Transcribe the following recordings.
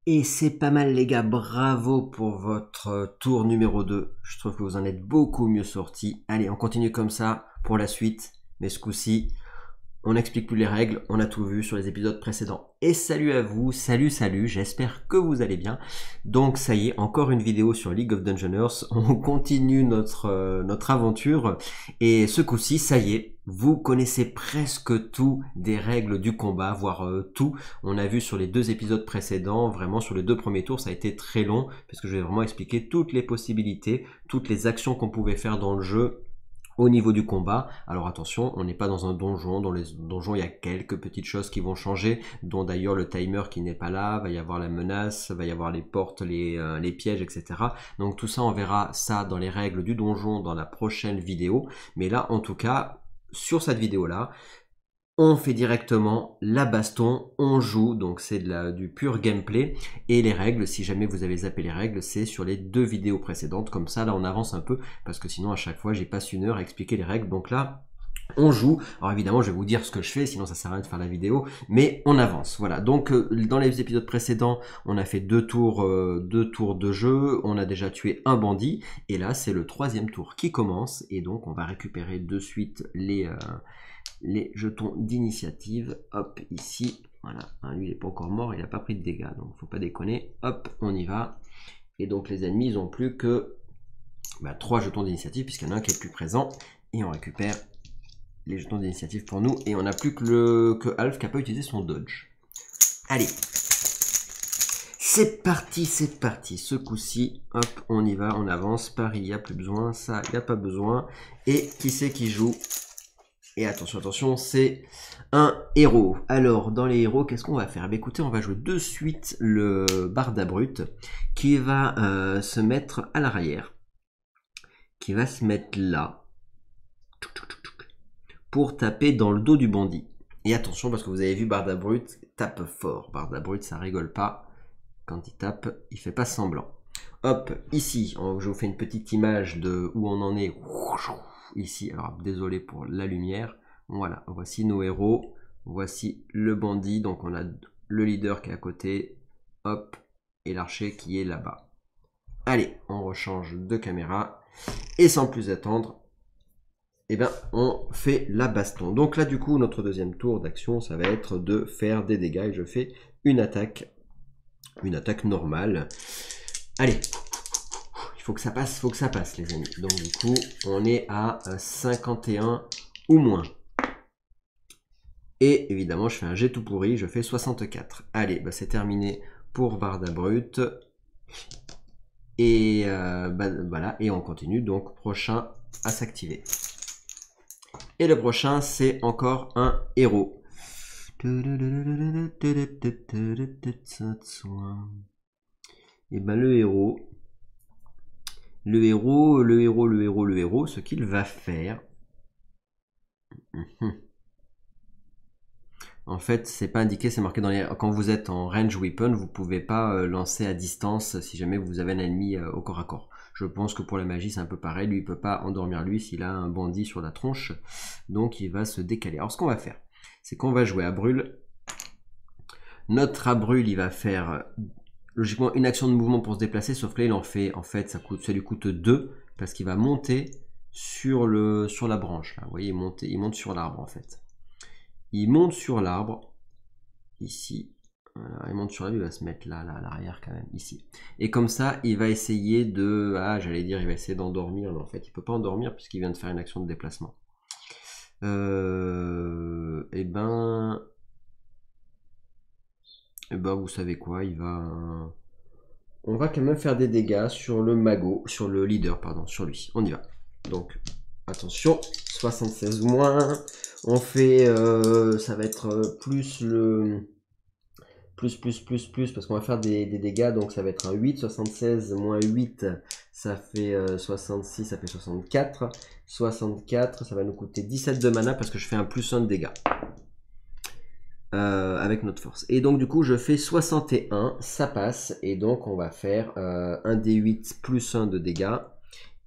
Et c'est pas mal les gars, bravo pour votre tour numéro 2. Je trouve que vous en êtes beaucoup mieux sortis. Allez, on continue comme ça pour la suite. Mais ce coup-ci, on n'explique plus les règles, on a tout vu sur les épisodes précédents. Et salut à vous, salut, j'espère que vous allez bien. Donc ça y est, encore une vidéo sur League of Dungeoners. On continue notre aventure. Et ce coup-ci, ça y est, vous connaissez presque tout des règles du combat, voire tout. On a vu sur les 2 épisodes précédents, vraiment sur les 2 premiers tours, ça a été très long, parce que je vais vraiment expliquer toutes les possibilités, toutes les actions qu'on pouvait faire dans le jeu au niveau du combat. Alors attention, on n'est pas dans un donjon. Dans les donjons, il y a quelques petites choses qui vont changer, dont d'ailleurs le timer qui n'est pas là, va y avoir la menace, va y avoir les portes, les pièges, etc. Donc tout ça, on verra ça dans les règles du donjon dans la prochaine vidéo. Mais là, en tout cas, sur cette vidéo-là, on fait directement la baston, on joue, donc c'est du pur gameplay. Et les règles, si jamais vous avez zappé les règles, c'est sur les 2 vidéos précédentes. Comme ça, là, on avance un peu, parce que sinon, à chaque fois, j'y passe 1 heure à expliquer les règles. Donc là, on joue. Alors évidemment, je vais vous dire ce que je fais, sinon ça sert à rien de faire la vidéo, mais on avance. Voilà. Donc dans les épisodes précédents, on a fait 2 tours de jeu, on a déjà tué un bandit, et là c'est le 3e tour qui commence, et donc on va récupérer de suite les jetons d'initiative. Hop, ici. Voilà. Hein, lui, il n'est pas encore mort, il n'a pas pris de dégâts, donc faut pas déconner. Hop, on y va. Et donc les ennemis, ils ont plus que 3 jetons d'initiative, puisqu'il y en a un qui est plus présent, et on récupère les jetons d'initiative pour nous, et on n'a plus que Alf qui n'a pas utilisé son dodge. Allez, c'est parti, c'est parti. Ce coup-ci, hop, on y va, on avance. Paris, il n'y a plus besoin, ça, il n'y a pas besoin. Et qui c'est qui joue? Et attention, attention, c'est un héros. Alors, dans les héros, qu'est-ce qu'on va faire? Écoutez, on va jouer de suite le Bardabrut, qui va se mettre à l'arrière, qui va se mettre là, pour taper dans le dos du bandit. Et attention, parce que vous avez vu, Bardabrut tape fort. Bardabrut, ça rigole pas. Quand il tape, il fait pas semblant. Hop, ici, je vous fais une petite image de où on en est. Ici, alors désolé pour la lumière. Voilà, voici nos héros. Voici le bandit. Donc on a le leader qui est à côté. Hop, et l'archer qui est là-bas. Allez, on rechange de caméra. Et sans plus attendre, eh ben, on fait la baston. Donc là, du coup, notre 2e tour d'action, ça va être de faire des dégâts. Et je fais une attaque normale. Allez, il faut que ça passe, les amis. Donc du coup, on est à 51 ou moins. Et évidemment, je fais un jet tout pourri, je fais 64. Allez, c'est terminé pour Bardabrut. Et voilà, et on continue. Donc prochain à s'activer. Et le prochain, c'est encore un héros. Et le héros, ce qu'il va faire. En fait, c'est pas indiqué, c'est marqué dans les. Quand vous êtes en range weapon, vous pouvez pas lancer à distance si jamais vous avez un ennemi au corps à corps. Je pense que pour la magie, c'est un peu pareil. Lui, il peut pas endormir lui s'il a un bandit sur la tronche. Donc, il va se décaler. Alors, ce qu'on va faire, c'est qu'on va jouer à brûle. Notre Abrul, il va faire logiquement une action de mouvement pour se déplacer, sauf que là, il en fait, ça lui coûte 2 parce qu'il va monter sur la branche. Là. Vous voyez, il monte sur l'arbre en fait. Il monte sur l'arbre, ici. Voilà, il monte sur l'arbre, il va se mettre là, à l'arrière quand même, ici. Et comme ça, il va essayer de... Ah, j'allais dire, il va essayer d'endormir, mais en fait, il ne peut pas endormir puisqu'il vient de faire une action de déplacement. Eh ben, vous savez quoi, on va quand même faire des dégâts sur le magot, sur le leader, pardon, sur lui. On y va. Donc, attention, 76 moins. On fait, ça va être plus le... Plus, parce qu'on va faire des dégâts, donc ça va être un 8, 76 moins 8, ça fait 66, ça fait 64. 64, ça va nous coûter 17 de mana parce que je fais un plus 1 de dégâts. Avec notre force. Et donc du coup je fais 61, ça passe, et donc on va faire un D8 plus 1 de dégâts,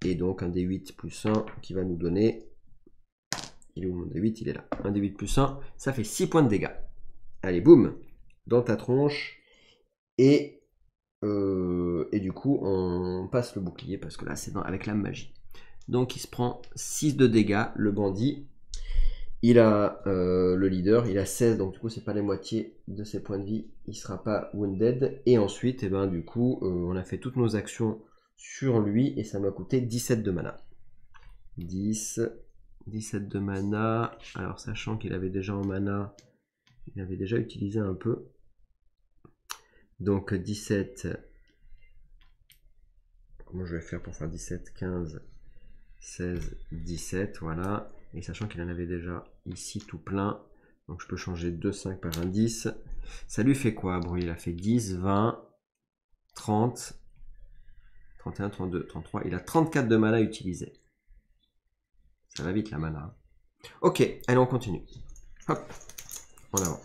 et donc un D8 plus 1 qui va nous donner, il est où mon D8? Il est là, un D8 plus 1, ça fait 6 points de dégâts. Allez, boum, dans ta tronche, et Et du coup, on passe le bouclier parce que là, c'est avec la magie. Donc, il se prend 6 de dégâts, le bandit. Il a le leader, il a 16, donc du coup, c'est pas la moitié de ses points de vie. Il sera pas wounded. Et ensuite, eh ben, du coup, on a fait toutes nos actions sur lui et ça m'a coûté 17 de mana. 17 de mana. Alors, sachant qu'il avait déjà en mana, il avait déjà utilisé un peu. Donc 17. Comment je vais faire pour faire 17, 15, 16, 17, voilà. Et sachant qu'il en avait déjà ici tout plein, donc je peux changer 2, 5 par un 10. Ça lui fait quoi, Bruit? Il a fait 10, 20, 30, 31, 32, 33. Il a 34 de mana utilisé. Ça va vite la mana. Ok, allez, on continue. Hop, en avant.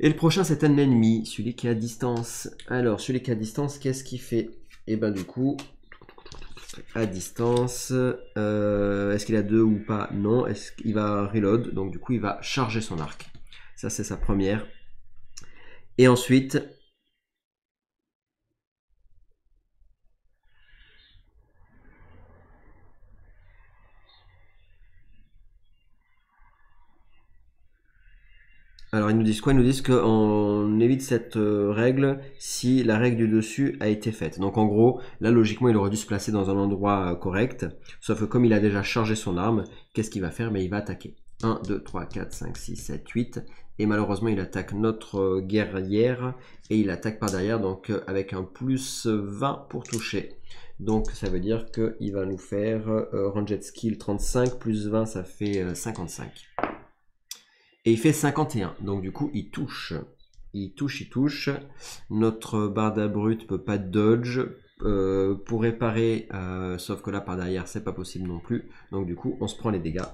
Et le prochain, c'est un ennemi, celui qui est à distance. Alors, celui qui est à distance, qu'est-ce qu'il fait? Et ben du coup, à distance, est-ce qu'il a 2 ou pas? Non. Est-ce qu'il va reload? Donc du coup, il va charger son arc. Ça, c'est sa première. Et ensuite... Alors, ils nous disent quoi? Ils nous disent qu'on évite cette règle si la règle du dessus a été faite. Donc, en gros, là, logiquement, il aurait dû se placer dans un endroit correct. Sauf que comme il a déjà chargé son arme, qu'est-ce qu'il va faire? Mais il va attaquer. 1, 2, 3, 4, 5, 6, 7, 8. Et malheureusement, il attaque notre guerrière. Et il attaque par derrière, donc avec un plus 20 pour toucher. Donc, ça veut dire qu'il va nous faire Ranged Skill 35, plus 20, ça fait 55. Et il fait 51, donc du coup il touche. Il touche. Notre barda brut peut pas dodge. Pour réparer, sauf que là par derrière c'est pas possible non plus. Donc du coup on se prend les dégâts.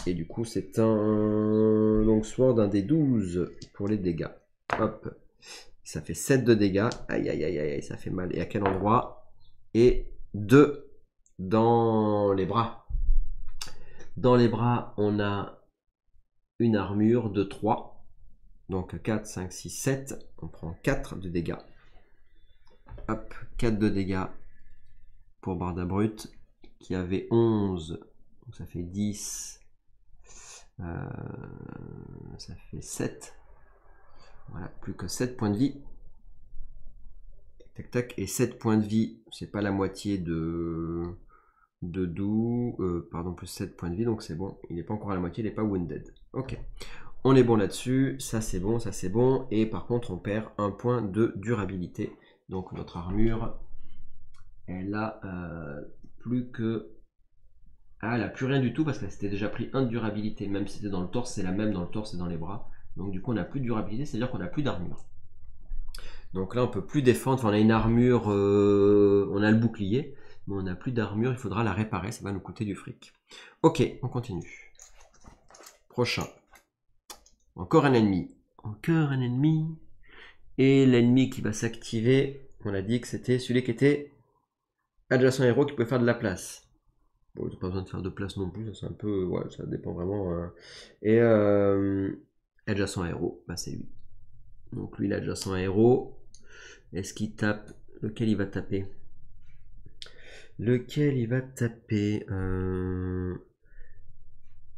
Et du coup c'est un long sword, un des 12 pour les dégâts. Hop. Ça fait 7 de dégâts. Aïe aïe aïe aïe, ça fait mal. Et à quel endroit? Et 2 dans les bras. Dans les bras on a une armure de 3. Donc 4, 5, 6, 7. On prend 4 de dégâts. Hop, 4 de dégâts pour Barda Brut, qui avait 11. Donc ça fait 10. Ça fait 7. Voilà, plus que 7 points de vie. Tac, tac, tac. Et 7 points de vie, c'est pas la moitié de doux. Pardon, plus 7 points de vie, donc c'est bon. Il n'est pas encore à la moitié, il n'est pas wounded. Ok. On est bon là-dessus, ça c'est bon, ça c'est bon. Et par contre, on perd un point de durabilité. Donc notre armure, elle a plus que... Ah, elle a plus rien du tout parce qu'elle s'était déjà pris 1 de durabilité. Même si c'était dans le torse, c'est la même dans le torse et dans les bras. Donc du coup, on n'a plus de durabilité, c'est-à-dire qu'on n'a plus d'armure. Donc là, on peut plus défendre. Enfin, on a une armure, on a le bouclier, mais on n'a plus d'armure. Il faudra la réparer, ça va nous coûter du fric. Ok, on continue. Prochain. Encore un ennemi. Encore un ennemi. Et l'ennemi qui va s'activer, on a dit que c'était celui qui était adjacent héros qui pouvait faire de la place. Bon, il n'a pas besoin de faire de place non plus, c'est un peu... Ouais, ça dépend vraiment. Et adjacent héros, bah c'est lui. Donc lui, l'adjacent héros. Est-ce qu'il tape? Lequel il va taper? Lequel il va taper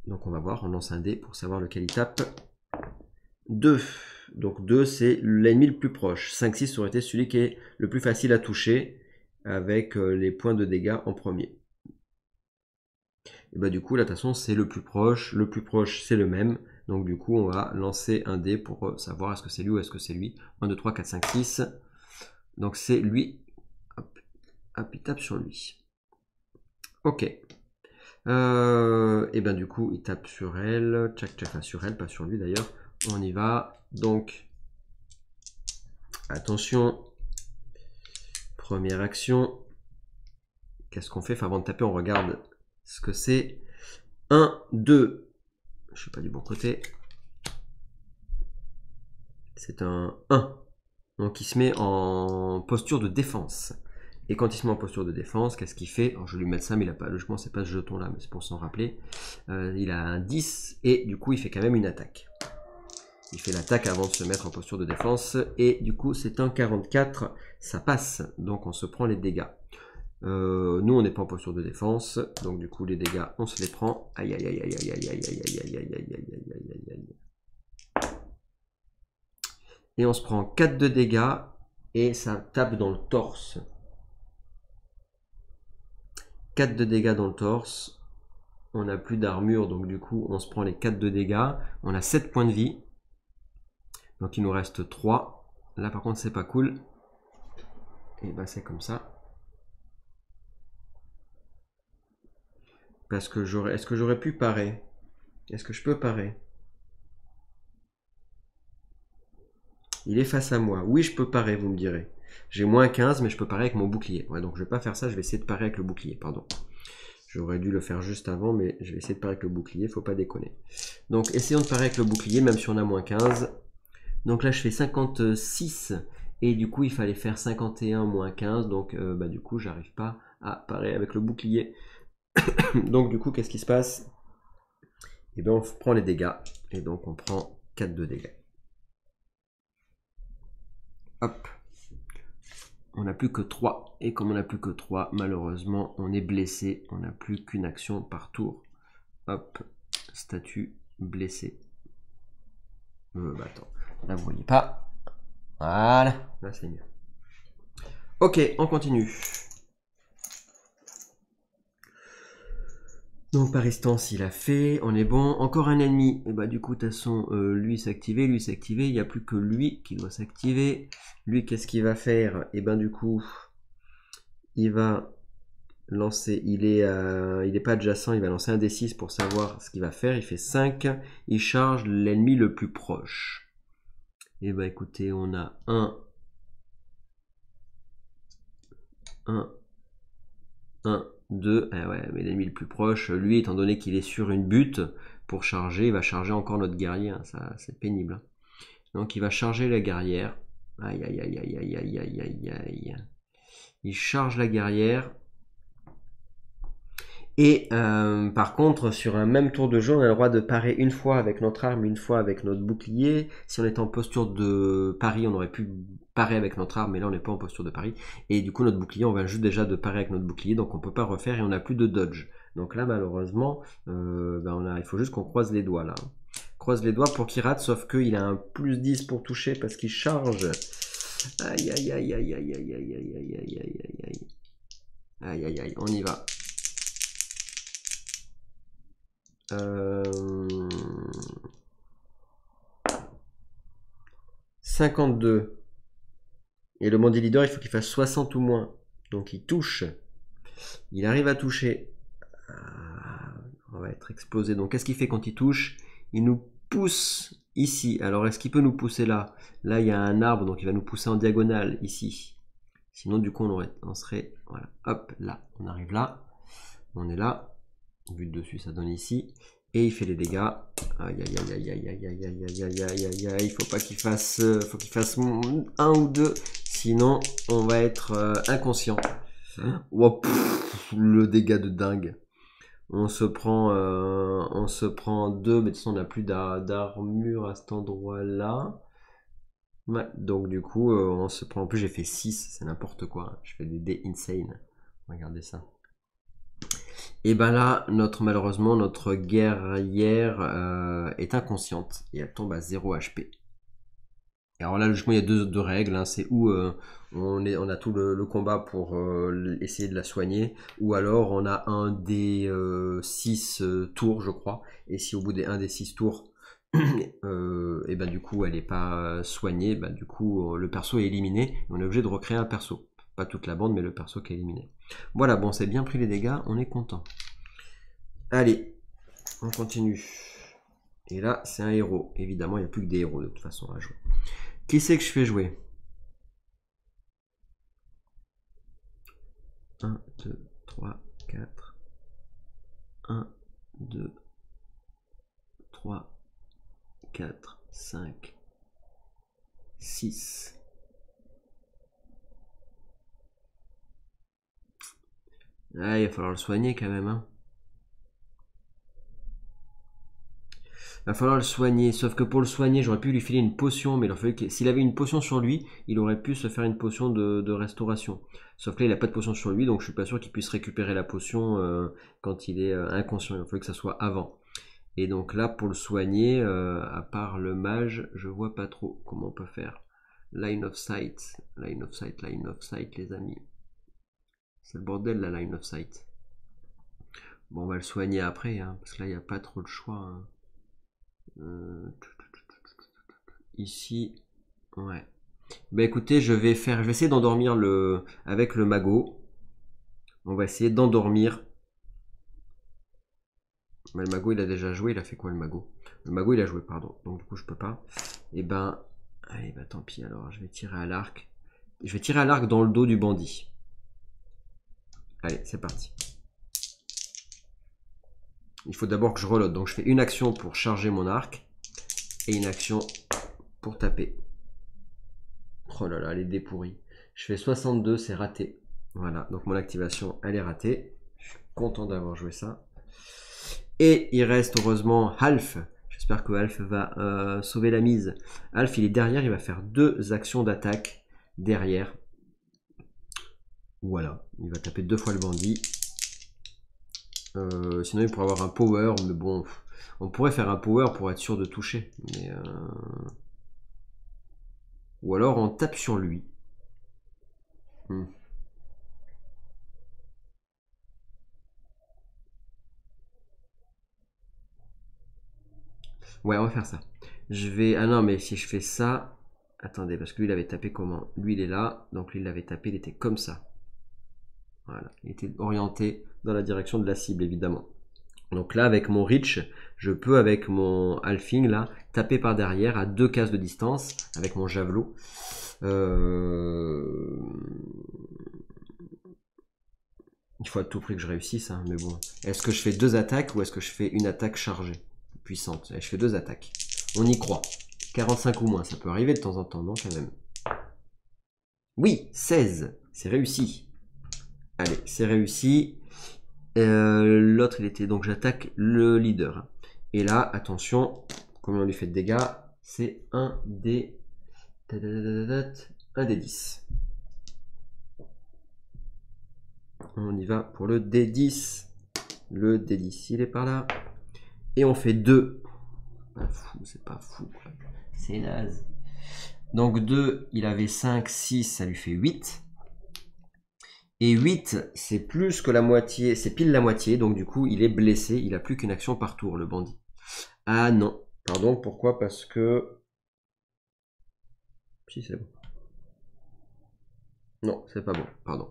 Donc on va voir, on lance un dé pour savoir lequel il tape. 2. Donc 2, c'est l'ennemi le plus proche. 5, 6 aurait été celui qui est le plus facile à toucher avec les points de dégâts en premier. Et bah du coup, là, de toute façon, c'est le plus proche. Le plus proche, c'est le même. Donc du coup, on va lancer un dé pour savoir est-ce que c'est lui ou est-ce que c'est lui. 1, 2, 3, 4, 5, 6. Donc c'est lui. Hop, hop, il tape sur lui. Ok. Et ben du coup, il tape sur elle. Tchac, tchac, enfin sur elle, pas sur lui d'ailleurs. On y va. Donc, attention. Première action. Qu'est-ce qu'on fait? Enfin, avant de taper, on regarde ce que c'est. 1, 2. Je suis pas du bon côté. C'est un 1. Donc il se met en posture de défense. Et quand il se met en posture de défense, qu'est-ce qu'il fait? Alors je vais lui mettre ça, mais il a pas, logiquement c'est pas ce jeton là, mais c'est pour s'en rappeler. Il a un 10 et du coup il fait quand même une attaque. Il fait l'attaque avant de se mettre en posture de défense. Et du coup, c'est un 44. Ça passe. Donc, on se prend les dégâts. Nous, on n'est pas en posture de défense. Donc, du coup, les dégâts, on se les prend. Aïe, aïe, aïe, aïe, aïe, aïe, aïe, aïe, aïe, aïe, aïe, aïe, aïe, aïe, aïe, aïe. Et on se prend 4 de dégâts. Et ça tape dans le torse. 4 de dégâts dans le torse. On n'a plus d'armure, donc du coup, on se prend les 4 de dégâts. On a 7 points de vie. Donc il nous reste 3. Là, par contre, c'est pas cool. Et bah, c'est comme ça. Parce que j'aurais... Est-ce que j'aurais pu parer? Est-ce que je peux parer? Il est face à moi. Oui, je peux parer, vous me direz. J'ai moins 15, mais je peux parer avec mon bouclier. Ouais, donc je vais pas faire ça, je vais essayer de parer avec le bouclier, pardon. J'aurais dû le faire juste avant, mais je vais essayer de parer avec le bouclier, faut pas déconner. Donc essayons de parer avec le bouclier, même si on a moins 15. Donc là, je fais 56, et du coup, il fallait faire 51 moins 15, donc bah, du coup, j'arrive pas à parer avec le bouclier. Donc du coup, qu'est-ce qui se passe? Et bien, on prend les dégâts, et donc on prend 4 de dégâts. Hop. On n'a plus que 3. Et comme on n'a plus que 3, malheureusement, on est blessé. On n'a plus qu'une action par tour. Hop. Statut blessé. Bah attends. Là, vous voyez pas. Voilà. Là, c'est mieux. Ok, on continue. Donc par instance, il a fait, on est bon. Encore un ennemi. Et bah du coup, de toute façon, lui s'est activé, lui s'est activé. Il n'y a plus que lui qui doit s'activer. Lui, qu'est-ce qu'il va faire? Et ben du coup, il va lancer. Il est pas adjacent. Il va lancer un D6 pour savoir ce qu'il va faire. Il fait 5. Il charge l'ennemi le plus proche. Et bah écoutez, on a 1, 2, ah ouais, mais l'ennemi le plus proche, lui, étant donné qu'il est sur une butte, pour charger, il va charger encore notre guerrier, hein, ça c'est pénible. Donc il va charger la guerrière. Aïe aïe aïe aïe aïe aïe aïe aïe aïe. Il charge la guerrière. Et par contre, sur un même tour de jeu, on a le droit de parer une fois avec notre arme, une fois avec notre bouclier. Si on était en posture de pari, on aurait pu parer avec notre arme, mais là on n'est pas en posture de pari. Et du coup, notre bouclier, on va juste déjà de parer avec notre bouclier, donc on peut pas refaire et on n'a plus de dodge. Donc là, malheureusement, il faut juste qu'on croise les doigts là. Croise les doigts pour qu'il rate, sauf qu'il a un plus 10 pour toucher parce qu'il charge. Aïe aïe aïe aïe aïe aïe aïe aïe aïe aïe aïe aïe aïe. Aïe aïe aïe, on y va. 52. Et le Mandy Leader, il faut qu'il fasse 60 ou moins. Donc il touche. Il arrive à toucher. On va être explosé. Donc qu'est-ce qu'il fait quand il touche? Il nous pousse ici. Alors est-ce qu'il peut nous pousser là? Là, il y a un arbre, donc il va nous pousser en diagonale ici. Sinon, du coup, on serait... Voilà. Hop, là. On arrive là. On est là. But dessus, ça donne ici. Et il fait les dégâts. Aïe aïe aïe aïe aïe aïe aïe aïe aïe aïe aïe aïe. Il faut pas qu'il fasse. Faut qu'il fasse 1 ou 2. Sinon, on va être inconscient. Oh, le dégât de dingue. On se prend 2, mais de toute façon on n'a plus d'armure à cet endroit-là. Ouais, donc du coup, on se prend. En plus, j'ai fait 6, c'est n'importe quoi. Je fais des dés insane. Regardez ça. Et ben là, malheureusement, notre guerrière est inconsciente et elle tombe à 0 HP. Et alors là, logiquement, il y a deux règles. Hein. C'est où on a tout le combat pour essayer de la soigner, ou alors on a un des 6 tours, je crois. Et si au bout des 1 des 6 tours, et ben du coup, elle n'est pas soignée, ben du coup, le perso est éliminé. Et on est obligé de recréer un perso. Pas toute la bande, mais le perso qui est éliminé. Voilà, bon, c'est bien pris les dégâts, on est content. Allez, on continue. Et là, c'est un héros. Évidemment, il n'y a plus que des héros de toute façon à jouer. Qui c'est que je fais jouer? 1, 2, 3, 4. 1, 2, 3, 4, 5, 6. Ah, il va falloir le soigner quand même. Hein. Va falloir le soigner, sauf que pour le soigner, j'aurais pu lui filer une potion, mais il aurait fallu que s'il avait une potion sur lui, il aurait pu se faire une potion de restauration. Sauf que là, il n'a pas de potion sur lui, donc je suis pas sûr qu'il puisse récupérer la potion quand il est inconscient. Il faut que ça soit avant. Et donc là, pour le soigner, à part le mage, je vois pas trop comment on peut faire. Line of sight, line of sight, line of sight, les amis. C'est le bordel, la line of sight. Bon, on va le soigner après, hein, parce que là, il n'y a pas trop de choix. Hein. Ici, ouais. Bah écoutez, je vais essayer d'endormir avec le magot. On va essayer d'endormir. Mais le magot, il a déjà joué. Il a fait quoi, le magot? Le magot, il a joué, pardon. Donc du coup, je peux pas. Et ben, allez, bah tant pis. Alors, je vais tirer à l'arc. Je vais tirer à l'arc dans le dos du bandit. Allez, c'est parti. Il faut d'abord que je reload. Donc je fais une action pour charger mon arc et une action pour taper. Oh là là, les dés pourris. Je fais 62, c'est raté. Voilà, donc mon activation, elle est ratée. Je suis content d'avoir joué ça. Et il reste heureusement Alf. J'espère que Alf va sauver la mise. Alf, il est derrière, il va faire 2 actions d'attaque derrière. Voilà, il va taper 2 fois le bandit. Sinon, il pourrait avoir un power, mais bon, on pourrait faire un power pour être sûr de toucher. Mais ou alors on tape sur lui. Ouais, on va faire ça. Je vais... Ah non, mais si je fais ça... Attendez, parce que lui, il avait tapé comment? Lui, il est là. Donc lui, il l'avait tapé, il était comme ça. Voilà, il était orienté dans la direction de la cible, évidemment. Donc là, avec mon reach, je peux, avec mon halfing, là, taper par derrière à 2 cases de distance, avec mon javelot. Il faut à tout prix que je réussisse, hein, mais bon. Est-ce que je fais 2 attaques ou est-ce que je fais une attaque chargée, puissante? Et je fais 2 attaques. On y croit. 45 ou moins, ça peut arriver de temps en temps, non, quand même. Oui, 16, c'est réussi. Allez, c'est réussi. L'autre, il était... Donc, j'attaque le leader. Et là, attention, combien on lui fait de dégâts? C'est un des... Un des 10. On y va pour le D10. Le D10, il est par là. Et on fait 2. Pas fou, c'est pas fou. C'est naze. Donc 2, il avait 5, 6, ça lui fait 8. Et 8, c'est plus que la moitié, c'est pile la moitié, donc du coup, il est blessé. Il n'a plus qu'une action par tour, le bandit. Ah non, pardon, pourquoi? Parce que... Si, c'est bon. Non, c'est pas bon, pardon.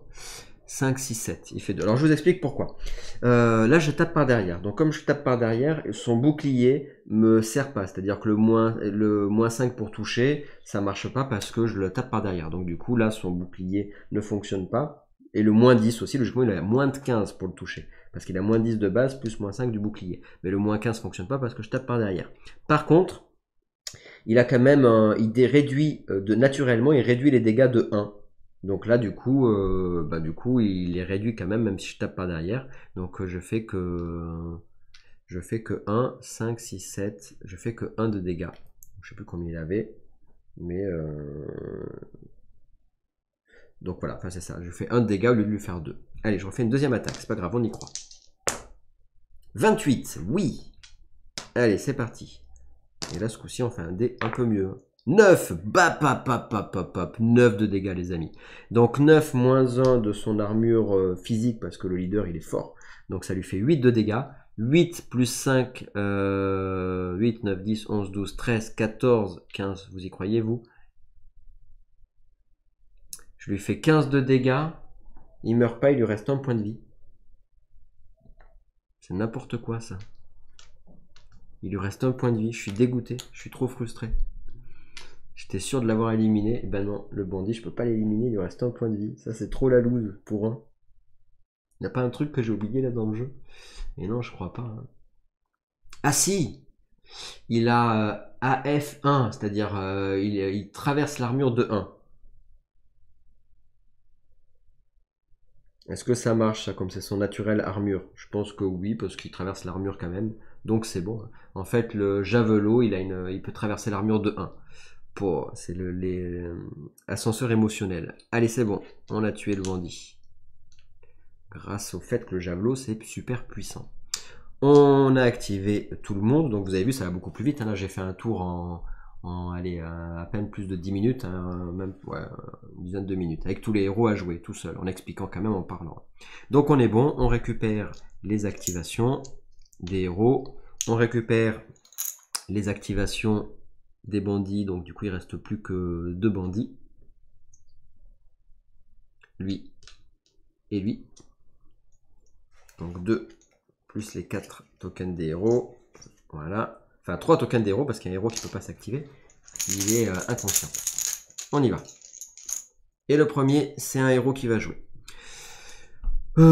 5, 6, 7, il fait 2. Alors je vous explique pourquoi. Là je tape par derrière. Donc comme je tape par derrière, son bouclier me sert pas. C'est-à-dire que le moins 5 pour toucher, ça marche pas parce que je le tape par derrière. Donc du coup là son bouclier ne fonctionne pas. Et le moins 10 aussi, logiquement il a moins de 15 pour le toucher. Parce qu'il a moins 10 de base plus moins 5 du bouclier. Mais le moins 15 ne fonctionne pas parce que je tape par derrière. Par contre, il a quand même il réduit naturellement, il réduit les dégâts de 1. Donc là, du coup, il est réduit quand même si je tape pas derrière. Donc je fais que 1, 5, 6, 7. Je fais que 1 de dégâts. Je sais plus combien il avait. Mais donc voilà, enfin c'est ça. Je fais 1 de dégâts au lieu de lui faire 2. Allez, je refais une deuxième attaque. C'est pas grave, on y croit. 28, oui. Allez, c'est parti. Et là, ce coup-ci, on fait un dé un peu mieux. 9, 9 de dégâts les amis. Donc 9 moins 1 de son armure physique parce que le leader il est fort. Donc ça lui fait 8 de dégâts. 8 plus 5, 8, 9, 10, 11, 12, 13, 14, 15. Vous y croyez vous? Je lui fais 15 de dégâts. Il meurt pas, il lui reste un point de vie. C'est n'importe quoi ça. Il lui reste un point de vie. Je suis dégoûté. Je suis trop frustré. J'étais sûr de l'avoir éliminé. Et ben non, le bandit, je peux pas l'éliminer. Il lui reste un point de vie. Ça, c'est trop la loose pour un. Il n'y a pas un truc que j'ai oublié là dans le jeu? Et non, je crois pas. Hein. Ah si! Il a AF1, c'est-à-dire il traverse l'armure de 1. Est-ce que ça marche ça comme c'est son naturel armure? Je pense que oui, parce qu'il traverse l'armure quand même. donc c'est bon. En fait, le javelot, il peut traverser l'armure de 1. C'est l'ascenseur émotionnel. Allez, c'est bon, on a tué le bandit. Grâce au fait que le javelot, c'est super puissant. On a activé tout le monde, donc vous avez vu, ça va beaucoup plus vite. Hein. Là, j'ai fait un tour allez, à peine plus de 10 minutes, hein, même une dizaine de minutes, avec tous les héros à jouer, tout seul, en expliquant quand même, en parlant. Donc on est bon, on récupère les activations des héros, on récupère les activations des bandits, donc du coup il reste plus que 2 bandits, lui et lui, donc 2 plus les 4 tokens des héros, voilà, enfin 3 tokens des héros parce qu'il y a un héros qui ne peut pas s'activer, il est inconscient. On y va. Et le premier, c'est un héros qui va jouer. C'est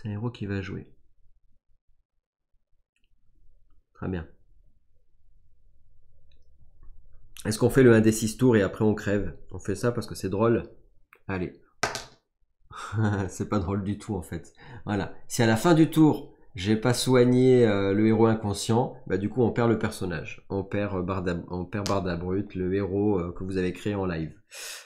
un héros qui va jouer. Très bien. Est-ce qu'on fait le 1d6 tours et après on crève? On fait ça parce que c'est drôle. Allez. C'est pas drôle du tout en fait. Voilà. Si à la fin du tour, j'ai pas soigné le héros inconscient, bah du coup on perd le personnage. On perd Bardabrut, le héros que vous avez créé en live.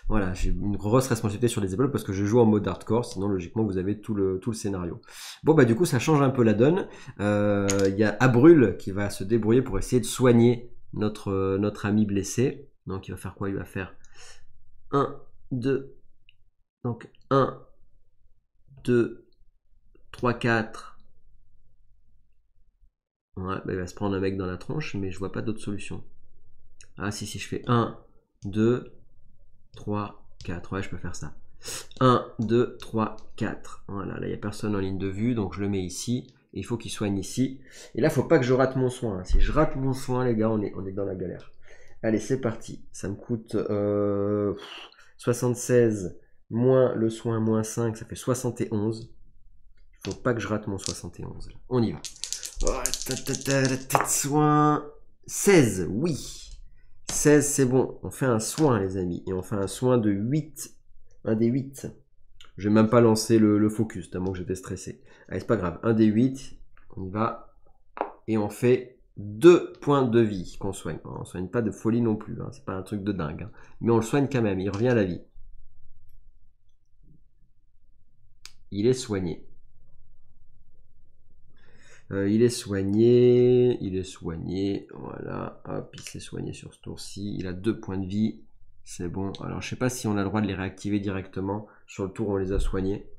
Voilà, j'ai une grosse responsabilité sur les épaules parce que je joue en mode hardcore, sinon logiquement vous avez tout le scénario. Bon bah du coup ça change un peu la donne. Il y a Abrul qui va se débrouiller pour essayer de soigner notre ami blessé. Donc il va faire quoi? Il va faire 1, 2, donc 1, 2, 3, 4. Ouais, bah il va se prendre un mec dans la tronche, mais je vois pas d'autre solution. Ah si, je fais 1, 2, 3, 4. Ouais, je peux faire ça. 1, 2, 3, 4. Voilà, là il n'y a personne en ligne de vue, donc je le mets ici. Il faut qu'il soigne ici. Et là, il ne faut pas que je rate mon soin. Si je rate mon soin, les gars, on est dans la galère. Allez, c'est parti. Ça me coûte 76 moins le soin moins 5, ça fait 71. Il ne faut pas que je rate mon 71. On y va. Soin 16, oui. 16, c'est bon. On fait un soin, les amis. Et on fait un soin de 8. Un des 8. Je vais même pas lancer le focus, tellement que j'étais stressé. Allez, c'est pas grave. Un des 8. On y va. Et on fait 2 points de vie qu'on soigne. On ne soigne pas de folie non plus. Hein. C'est pas un truc de dingue. Hein. Mais on le soigne quand même. Il revient à la vie. Il est soigné. Il est soigné, voilà, hop, il s'est soigné sur ce tour-ci, il a 2 points de vie, c'est bon. Alors je sais pas si on a le droit de les réactiver directement, sur le tour où on les a soignés.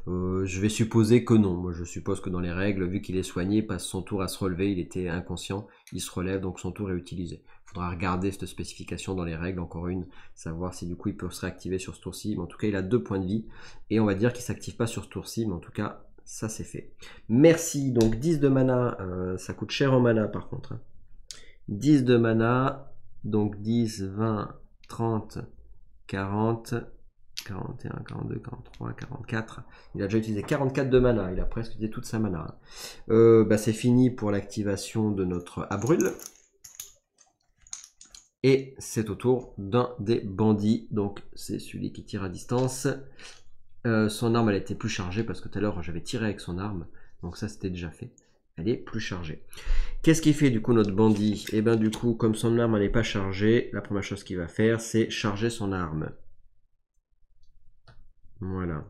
Je vais supposer que non, moi je suppose que dans les règles, vu qu'il est soigné, il passe son tour à se relever, il était inconscient, il se relève, donc son tour est utilisé. Il faudra regarder cette spécification dans les règles, encore une, savoir si du coup il peut se réactiver sur ce tour-ci, mais en tout cas il a 2 points de vie, et on va dire qu'il ne s'active pas sur ce tour-ci, mais en tout cas ça c'est fait. Merci, donc 10 de mana, ça coûte cher en mana par contre. 10 de mana, donc 10, 20, 30, 40, 41, 42, 43, 44. Il a déjà utilisé 44 de mana, il a presque utilisé toute sa mana. C'est fini pour l'activation de notre Abrul. Et c'est au tour d'un des bandits, donc c'est celui qui tire à distance. Son arme elle était plus chargée parce que tout à l'heure j'avais tiré avec son arme, donc ça c'était déjà fait. Elle est plus chargée. Qu'est-ce qu'il fait du coup notre bandit? Et bien du coup comme son arme elle n'est pas chargée, la première chose qu'il va faire c'est charger son arme. Voilà.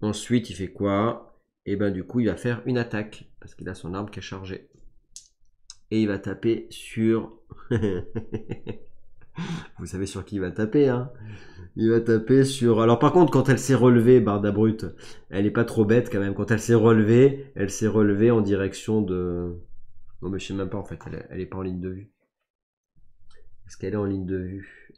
Ensuite il fait quoi? Et bien du coup il va faire une attaque parce qu'il a son arme qui est chargée. Et il va taper sur... Vous savez sur qui il va taper, hein? Il va taper sur... Alors par contre, quand elle s'est relevée, Bardabrut, elle est pas trop bête quand même. Quand elle s'est relevée en direction de... Non mais je sais même pas en fait, elle est pas en ligne de vue. Est-ce qu'elle est en ligne de vue?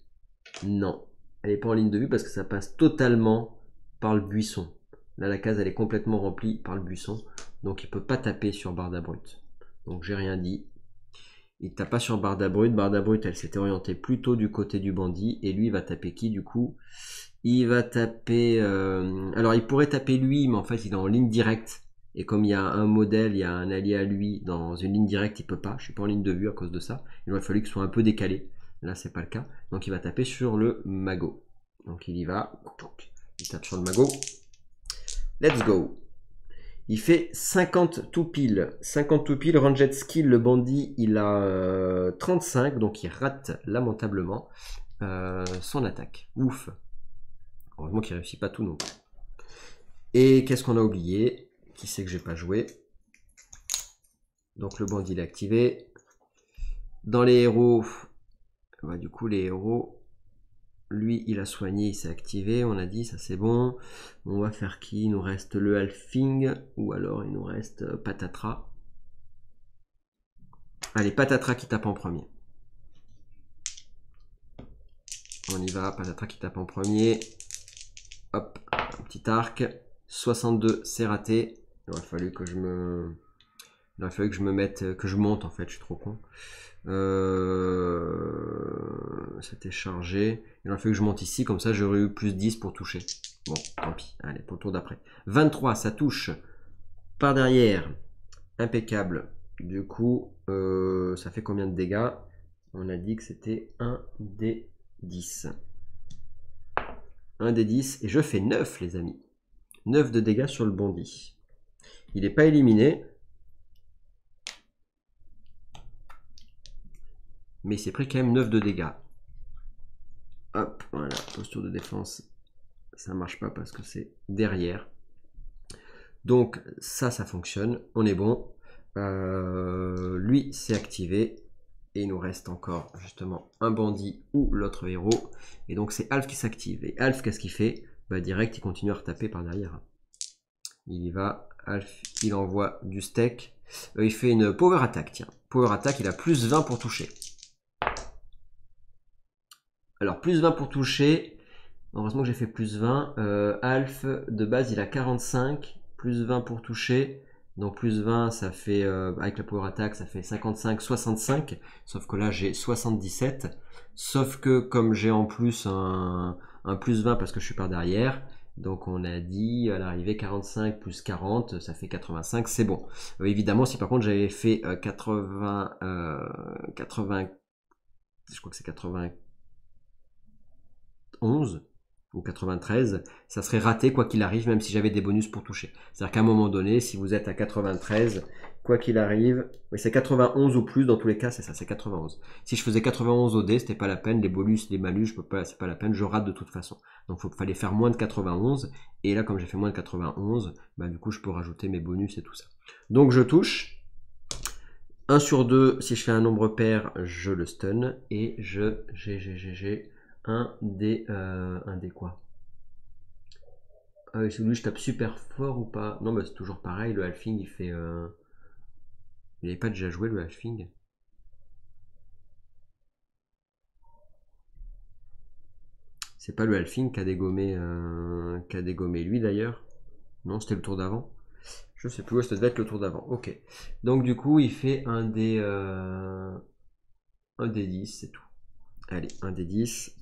Non. Elle est pas en ligne de vue parce que ça passe totalement par le buisson. Là la case elle est complètement remplie par le buisson. Donc il peut pas taper sur Bardabrut. Donc j'ai rien dit. Il tape pas sur Bardabrut. Bardabrut, elle s'était orientée plutôt du côté du bandit. Et lui, il va taper qui du coup? Il va taper... Alors, il pourrait taper lui, mais en fait, il est en ligne directe. Et comme il y a un modèle, il y a un allié à lui dans une ligne directe, il peut pas. Je suis pas en ligne de vue à cause de ça. Il aurait fallu qu'il soit un peu décalé. Là, c'est pas le cas. Donc, il va taper sur le magot. Donc, il y va. Il tape sur le magot. Let's go. Il fait 50 tout pile. 50 tout pile. Ranged skill, le bandit, il a 35, donc il rate lamentablement son attaque. Ouf. Heureusement qu'il ne réussit pas tout non plus. Et qu'est-ce qu'on a oublié? Qui sait que j'ai pas joué? Donc le bandit il est activé. Dans les héros, bah, du coup les héros, lui il a soigné, il s'est activé, on a dit, ça c'est bon. On va faire qui? Il nous reste le Halfling, ou alors il nous reste Patatras. Allez, Patatras qui tape en premier. On y va, Patatras qui tape en premier. Hop, un petit arc. 62, c'est raté. Il aurait fallu que je me... Il aurait fallu que je me mette... Que je monte en fait, je suis trop con. C'était chargé. Il aurait fallu que je monte ici, comme ça j'aurais eu plus 10 pour toucher. Bon, tant pis. Allez, pour le tour d'après. 23, ça touche. Par derrière. Impeccable. Du coup, ça fait combien de dégâts? On a dit que c'était 1 des 10. 1 des 10. Et je fais 9, les amis. 9 de dégâts sur le bandit. Il n'est pas éliminé. Mais il s'est pris quand même 9 de dégâts. Hop, voilà. Posture de défense. Ça ne marche pas parce que c'est derrière. Donc ça fonctionne. On est bon. Lui, c'est activé. Et il nous reste encore justement un bandit ou l'autre héros. Et donc c'est Alf qui s'active. Et Alf, qu'est-ce qu'il fait? Bah, direct, il continue à retaper par derrière. Il y va. Alf, il envoie du steak. Il fait une power attack. Tiens, power attack, il a plus 20 pour toucher. Alors, plus 20 pour toucher. Heureusement que j'ai fait plus 20. Alf, de base, il a 45. Plus 20 pour toucher. Donc, plus 20, ça fait, avec la power attack, ça fait 55, 65. Sauf que là, j'ai 77. Sauf que, comme j'ai en plus un plus 20 parce que je suis par derrière, donc on a dit à l'arrivée 45 plus 40, ça fait 85, c'est bon. Évidemment, si par contre j'avais fait 80, je crois que c'est 91 ou 93, ça serait raté quoi qu'il arrive, même si j'avais des bonus pour toucher. C'est-à-dire qu'à un moment donné, si vous êtes à 93, quoi qu'il arrive, oui, c'est 91 ou plus, dans tous les cas, c'est ça, c'est 91. Si je faisais 91 au dé, c'était pas la peine, les bonus, les malus, je peux pas, c'est pas la peine, je rate de toute façon. Donc il fallait faire moins de 91, et là, comme j'ai fait moins de 91, bah, du coup, je peux rajouter mes bonus et tout ça. Donc je touche. 1 sur 2, si je fais un nombre pair, je le stun, et j'ai un des quoi? Celui je tape super fort ou pas? Non, bah c'est toujours pareil, le halfing il fait... Il n'avait pas déjà joué le halfing? C'est pas le halfing qui a dégommé lui d'ailleurs? Non, c'était le tour d'avant? Je sais plus, ça devait être le tour d'avant. Ok. Donc du coup, il fait un des 10, c'est tout. Allez, un des 10.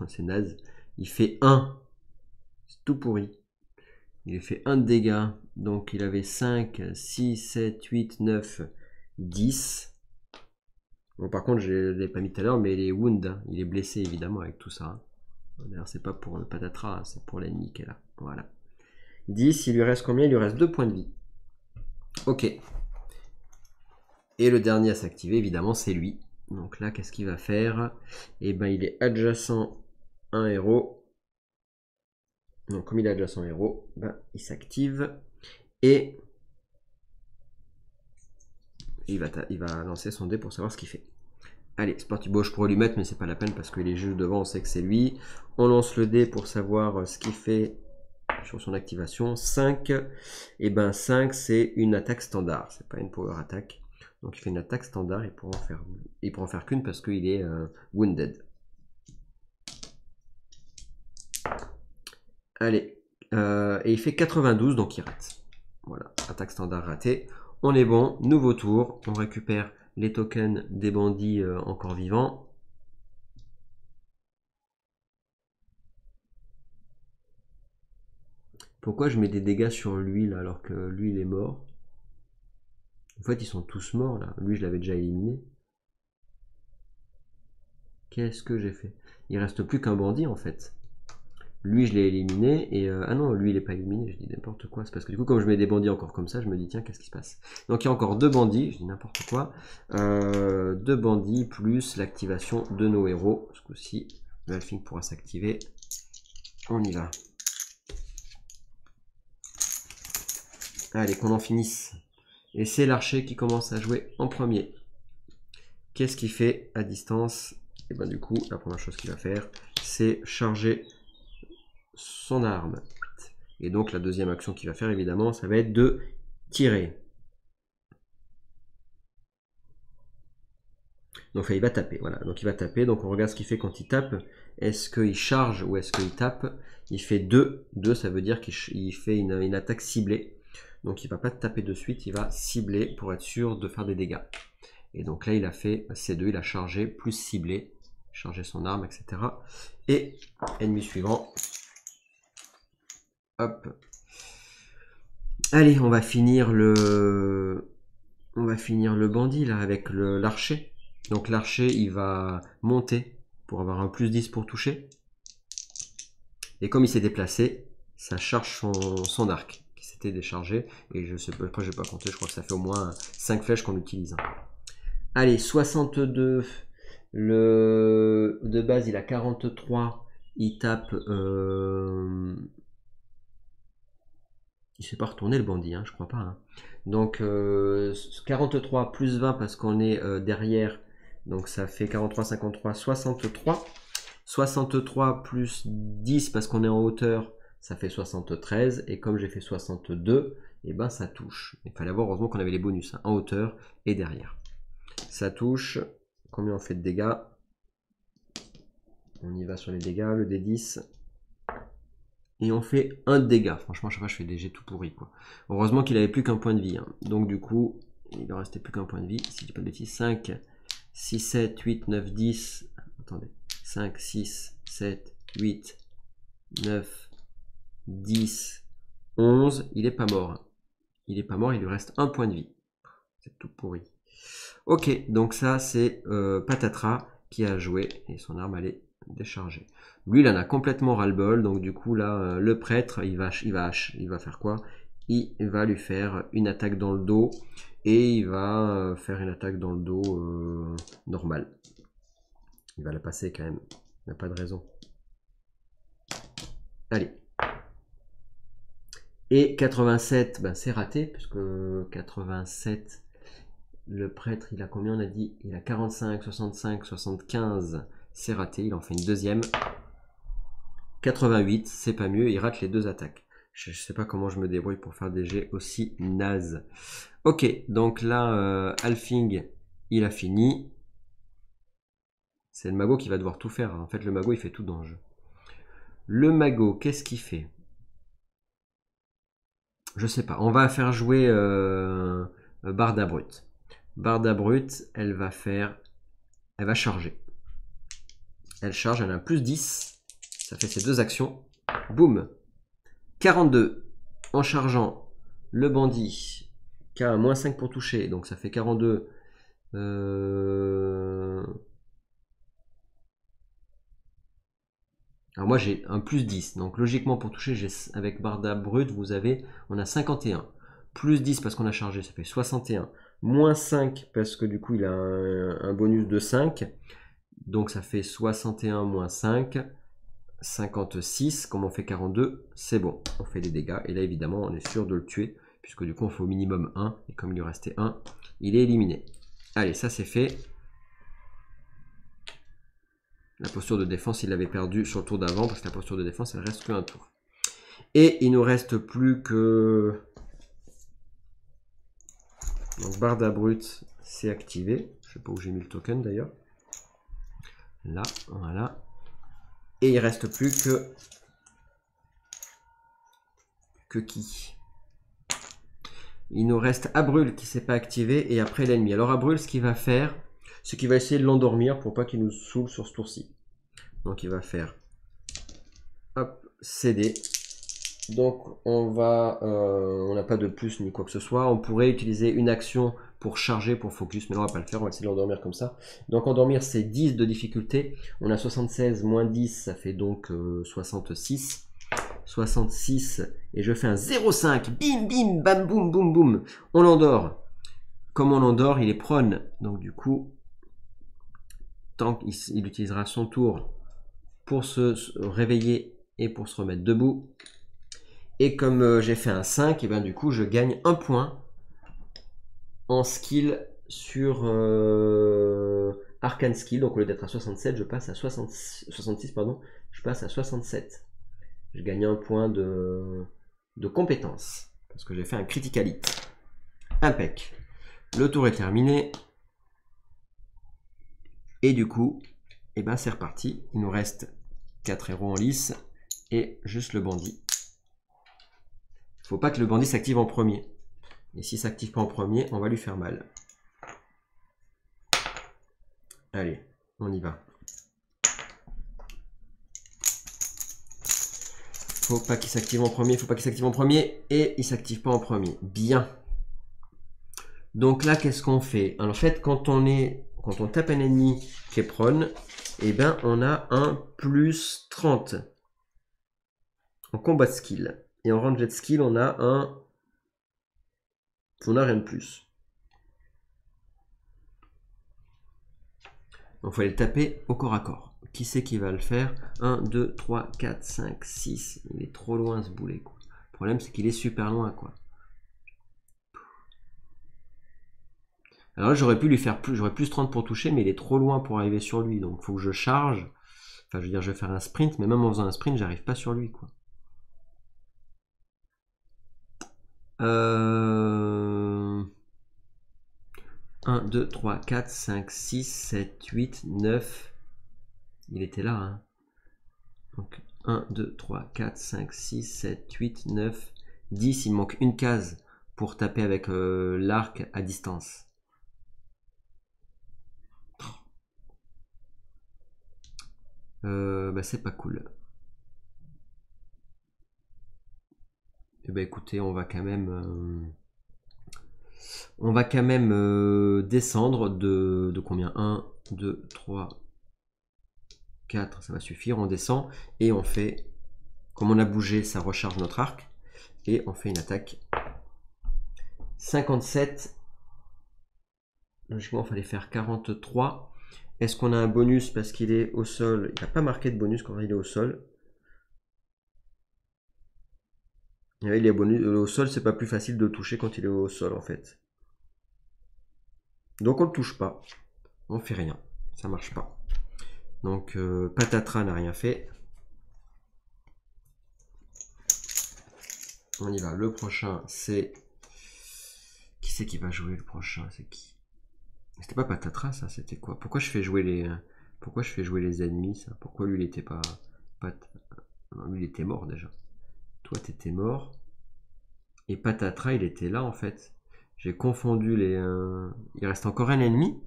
C'est naze. Il fait 1. C'est tout pourri. Il fait 1 de dégâts. Donc il avait 5, 6, 7, 8, 9, 10. Bon, par contre, je ne l'ai pas mis tout à l'heure, mais il est wound. Hein. Il est blessé évidemment avec tout ça. D'ailleurs, c'est pas pour le patatras, c'est pour l'ennemi qui est là. Voilà. 10, il lui reste combien? Il lui reste 2 points de vie. Ok. Et le dernier à s'activer, évidemment, c'est lui. Donc là, qu'est-ce qu'il va faire? Eh ben, il est adjacent à un héros. Donc, comme il est adjacent à un héros, ben, il s'active. Et il va lancer son dé pour savoir ce qu'il fait. Allez, c'est parti. Bon, je pourrais lui mettre, mais c'est pas la peine parce qu'il est juste devant, on sait que c'est lui. On lance le dé pour savoir ce qu'il fait sur son activation. 5. Et ben 5, c'est une attaque standard. C'est pas une power attack. Donc il fait une attaque standard. Il pourra en faire qu'une parce qu'il est wounded. Allez. Et il fait 92, donc il rate. Voilà, attaque standard ratée. On est bon. Nouveau tour. On récupère les tokens des bandits encore vivants. Pourquoi je mets des dégâts sur lui là alors que lui il est mort? En fait ils sont tous morts là. Lui je l'avais déjà éliminé. Qu'est-ce que j'ai fait? Il reste plus qu'un bandit en fait. Lui, je l'ai éliminé. Et ah non, lui, il n'est pas éliminé. Je dis n'importe quoi. C'est parce que du coup, comme je mets des bandits encore comme ça, je me dis, tiens, qu'est-ce qui se passe? Donc, il y a encore 2 bandits. Je dis n'importe quoi. 2 bandits plus l'activation de nos héros. Ce coup-ci, le Halfling pourra s'activer. On y va. Allez, qu'on en finisse. Et c'est l'archer qui commence à jouer en premier. Qu'est-ce qu'il fait à distance? Et bien du coup, la première chose qu'il va faire, c'est charger son arme. Et donc la deuxième action qu'il va faire, évidemment, ça va être de tirer. Donc il va taper, voilà. Donc il va taper, donc on regarde ce qu'il fait quand il tape. Est-ce qu'il charge ou est-ce qu'il tape? Il fait 2. 2, ça veut dire qu'il fait une attaque ciblée. Donc il ne va pas taper de suite, il va cibler pour être sûr de faire des dégâts. Et donc là, il a fait C2, il a chargé, plus ciblé, chargé son arme, etc. Et ennemi suivant. Hop. Allez, on va finir le bandit là avec l'archer. Donc l'archer, il va monter pour avoir un plus 10 pour toucher. Et comme il s'est déplacé, ça charge son arc qui s'était déchargé. Et je sais pas, après je vais pas compter, je crois que ça fait au moins 5 flèches qu'on utilise. Allez, 62. De base, il a 43. Il tape. Il ne s'est pas retourné le bandit, hein, je crois pas. Hein. Donc 43 plus 20 parce qu'on est derrière. Donc ça fait 43, 53, 63. 63 plus 10 parce qu'on est en hauteur, ça fait 73. Et comme j'ai fait 62, et ben ça touche. Il fallait voir, heureusement qu'on avait les bonus, hein, en hauteur et derrière. Ça touche. Combien on fait de dégâts? On y va sur les dégâts, le D10. Et on fait 1 de dégâts. Franchement, je sais pas, je fais des jets tout pourris, quoi. Heureusement qu'il avait plus qu'un point de vie. Hein. Donc du coup, il ne restait plus qu'un point de vie. Si je dis pas de bêtises, 5, 6, 7, 8, 9, 10. Attendez. 5, 6, 7, 8, 9, 10, 11. Il est pas mort. Hein. Il est pas mort, il lui reste un point de vie. C'est tout pourri. Ok, donc ça c'est Patatras qui a joué et son arme elle est déchargée. Lui il en a complètement ras-le-bol, donc du coup là le prêtre il va faire quoi? Il va lui faire une attaque dans le dos et il va faire une attaque dans le dos normale. Il va la passer quand même, il n'y a pas de raison. Allez. Et 87, ben c'est raté puisque 87... Le prêtre, il a combien on a dit? Il a 45, 65, 75. C'est raté, il en fait une deuxième. 88, c'est pas mieux, il rate les 2 attaques. Je sais pas comment je me débrouille pour faire des jets aussi nazes. Ok, donc là, Halfling, il a fini. C'est le magot qui va devoir tout faire. En fait, le magot, il fait tout dans le jeu. Le magot, qu'est-ce qu'il fait? Je sais pas. On va faire jouer Barda Brut. Barda Brut, elle va charger. Elle charge, elle a un plus 10. Ça fait ses 2 actions. Boum. 42. En chargeant, le bandit qui a un moins 5 pour toucher. Donc ça fait 42. Alors moi j'ai un plus 10. Donc logiquement pour toucher, avec Barda Brut, on a 51. Plus 10 parce qu'on a chargé, ça fait 61. Moins 5 parce que du coup il a un bonus de 5. Donc ça fait 61 moins 5, 56. Comme on fait 42, c'est bon. On fait des dégâts. Et là, évidemment, on est sûr de le tuer. Puisque du coup, on fait au minimum 1. Et comme il lui restait 1, il est éliminé. Allez, ça c'est fait. La posture de défense, il l'avait perdu sur le tour d'avant. Parce que la posture de défense, elle reste qu'un tour. Et il nous reste plus que... Donc Barda Brut, c'est activé. Je sais pas où j'ai mis le token d'ailleurs. Là, voilà. Et il reste plus que qui? Il nous reste Abrul qui ne s'est pas activé et après l'ennemi. Alors Abrul, ce qu'il va faire, c'est qu'il va essayer de l'endormir pour pas qu'il nous saoule sur ce tour-ci. Donc il va faire hop, céder. Donc on n'a pas de plus ni quoi que ce soit. On pourrait utiliser une action pour charger, pour focus. Mais là, on va pas le faire, on va essayer de l'endormir comme ça. Donc, endormir, c'est 10 de difficulté. On a 76 moins 10, ça fait donc 66. 66, et je fais un 0,5. Bim, bim, bam, boum, boum, boum. On l'endort. Comme on l'endort, il est prone. Donc, du coup, tant qu'il utilisera son tour pour se réveiller et pour se remettre debout. Et comme j'ai fait un 5, et bien du coup je gagne un point en skill sur Arcane Skill. Donc au lieu d'être à 67, je passe à 66, pardon, je passe à 67. Je gagne un point de compétence parce que j'ai fait un critical hit. Impec. Le tour est terminé. Et du coup, et ben c'est reparti. Il nous reste 4 héros en lice et juste le bandit. Faut pas que le bandit s'active en premier. Et s'il s'active pas en premier, on va lui faire mal. Allez, on y va. Faut pas qu'il s'active en premier, faut pas qu'il s'active en premier. Et il s'active pas en premier. Bien. Donc là, qu'est-ce qu'on fait? En fait, quand on tape un ennemi qui est prone, eh ben on a un plus 30 en combat skill. Et en ranged skill, on a rien de plus. Donc il faut aller le taper au corps à corps. Qui c'est qui va le faire? 1, 2, 3, 4, 5, 6. Il est trop loin ce boulet, quoi. Le problème c'est qu'il est super loin, quoi. Alors là j'aurais pu lui faire plus, j'aurais plus 30 pour toucher, mais il est trop loin pour arriver sur lui. Donc il faut que je charge. Enfin je veux dire je vais faire un sprint, mais même en faisant un sprint, j'arrive pas sur lui, quoi. 1, 2, 3, 4, 5, 6, 7, 8, 9. Il était là, hein. Donc 1, 2, 3, 4, 5, 6, 7, 8, 9, 10. Il manque une case pour taper avec l'arc à distance. Bah c'est pas cool. Et bah écoutez, on va quand même descendre de combien? 1, 2, 3, 4, ça va suffire. On descend et on fait, comme on a bougé, ça recharge notre arc. Et on fait une attaque. 57. Logiquement, il fallait faire 43. Est-ce qu'on a un bonus parce qu'il est au sol? Il n'a pas marqué de bonus quand il est au sol. Et il est bonus. Au sol, c'est pas plus facile de toucher quand il est au sol, en fait. Donc on ne touche pas. On fait rien. Ça marche pas. Donc Patatras n'a rien fait. On y va. Le prochain, c'est... Qui c'est qui va jouer le prochain? C'est qui? C'était pas Patatras, ça, c'était quoi? Pourquoi je fais jouer les ennemis, ça? Pourquoi lui, il était pas... Non, lui, il était mort, déjà. Toi, t'étais mort. Et Patatras, il était là, en fait. J'ai confondu les... Il reste encore un ennemi.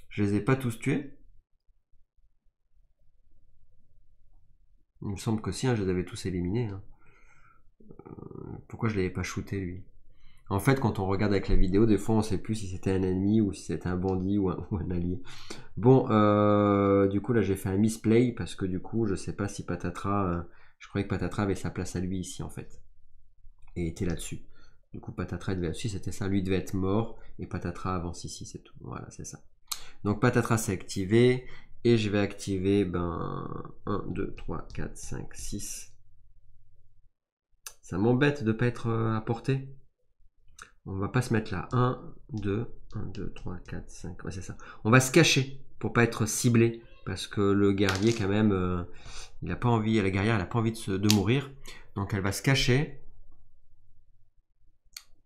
Je les ai pas tous tués. Il me semble que si, hein, je les avais tous éliminés. Hein. Pourquoi je l'avais pas shooté, lui? En fait, quand on regarde avec la vidéo, des fois, on sait plus si c'était un ennemi ou si c'était un bandit ou un allié. Bon, du coup, là, j'ai fait un misplay parce que du coup, je sais pas si Patatras... je croyais que Patatras avait sa place à lui ici, en fait. Et était là-dessus. Du coup, Patatras devait être... Si, c'était ça. Lui devait être mort. Et Patatras avance ici, c'est tout. Voilà, c'est ça. Donc, Patatras est activé. Et je vais activer, 1, 2, 3, 4, 5, 6. Ça m'embête de ne pas être à portée. On va pas se mettre là. 1, 2, 3, 4, 5. Ouais, c'est ça. On va se cacher pour pas être ciblé. Parce que le guerrier, quand même, il n'a pas envie, la guerrière, elle n'a pas envie de mourir. Donc, elle va se cacher.